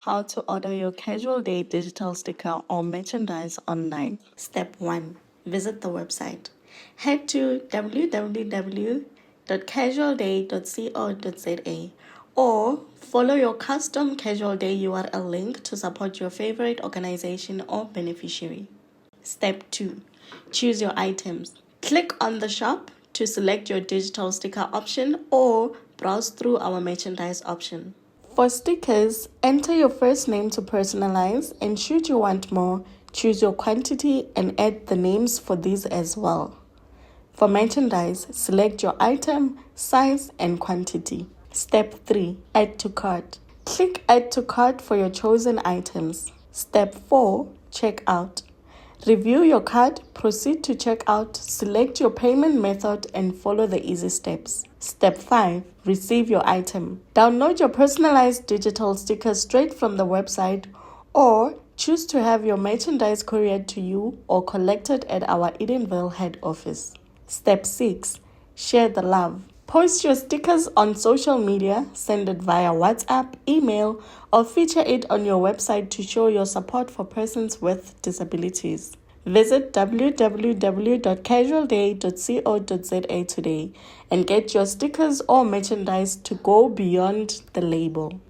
How to order your casual day digital sticker or merchandise online. Step 1. Visit the website. Head to www.casualday.co.za or follow your custom Casual Day URL link to support your favorite organization or beneficiary. Step 2. Choose your items. Click on the shop to select your digital sticker option or browse through our merchandise option. For stickers, enter your first name to personalize, and should you want more, choose your quantity and add the names for these as well. For merchandise, select your item, size, and quantity. Step 3. Add to cart. Click Add to cart for your chosen items. Step 4. Check out. Review your cart, proceed to checkout, select your payment method, and follow the easy steps. Step 5. Receive your item. Download your personalized digital sticker straight from the website or choose to have your merchandise couriered to you or collected at our Edenville head office. Step 6. Share the love. Post your stickers on social media, send it via WhatsApp, email, or feature it on your website to show your support for persons with disabilities. Visit www.casualday.co.za today and get your stickers or merchandise to go beyond the label.